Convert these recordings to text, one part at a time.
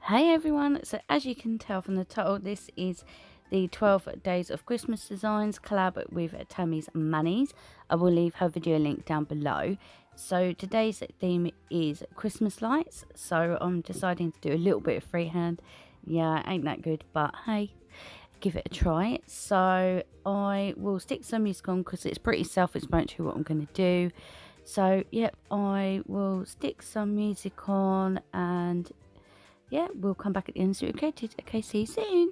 Hey everyone, so as you can tell from the title, this is the 12 Days of Christmas Designs collab with Tammy's Mannies. I will leave her video link down below. So today's theme is Christmas lights, so I'm deciding to do a little bit of freehand. Yeah, ain't that good, but hey, give it a try. So I will stick some music on because it's pretty self-explanatory what I'm going to do. So yep, I will stick some music on and yeah, we'll come back at the end and see what we created. Okay, see you soon.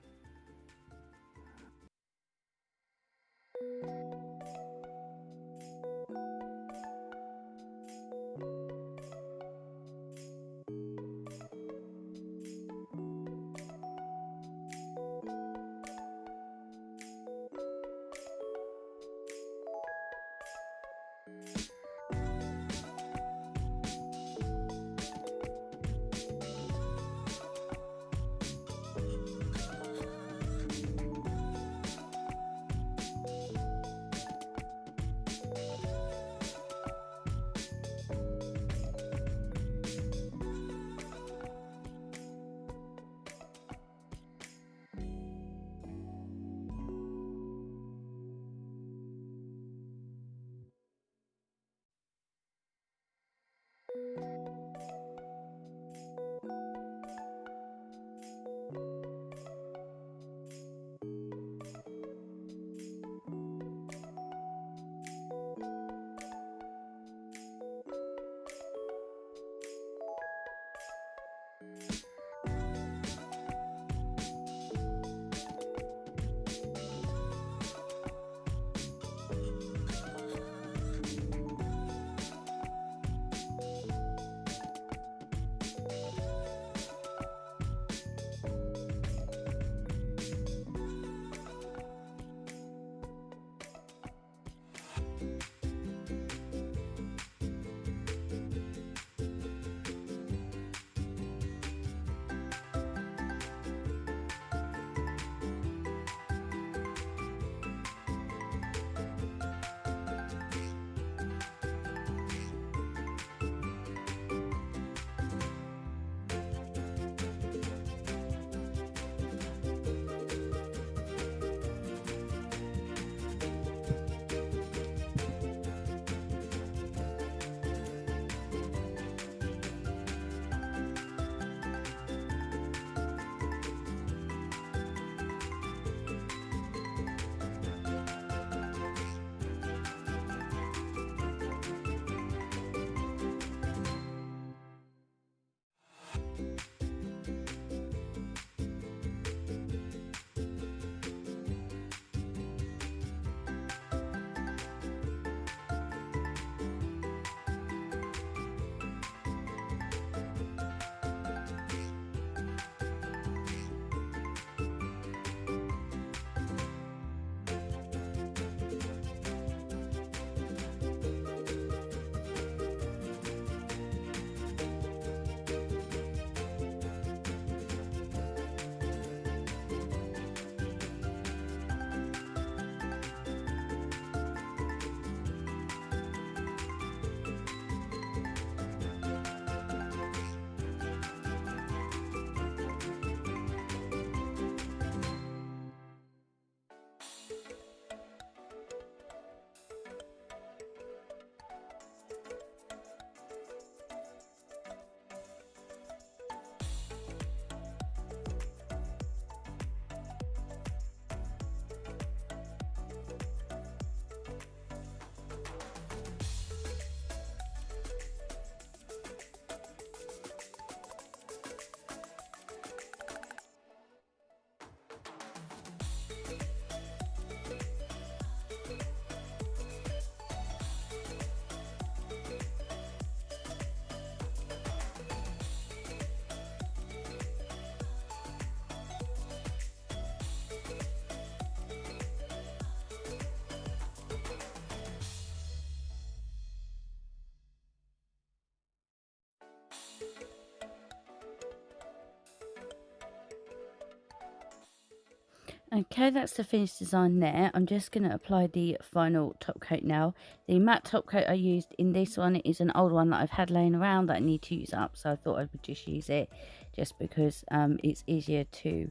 Okay, that's the finished design there. I'm just going to apply the final top coat now. The matte top coat I used in this one is an old one that I've had laying around that I need to use up, so I thought I would just use it just because it's easier to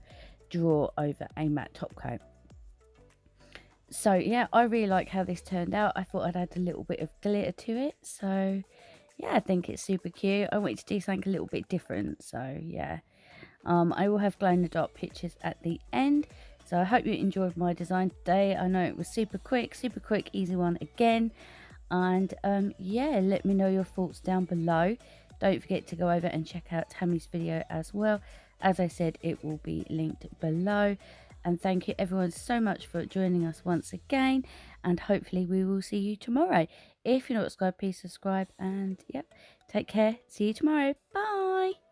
draw over a matte top coat. So yeah, I really like how this turned out. I thought I'd add a little bit of glitter to it, so yeah, I think it's super cute. I wanted to do something a little bit different, so yeah. I will have glow in the dark pictures at the end. So I hope you enjoyed my design today. I know it was super quick, easy one again. And yeah, let me know your thoughts down below. Don't forget to go over and check out Tammy's video as well. As I said, it will be linked below. And thank you everyone so much for joining us once again. And hopefully we will see you tomorrow. If you're not subscribed, please subscribe. And yep, take care. See you tomorrow. Bye.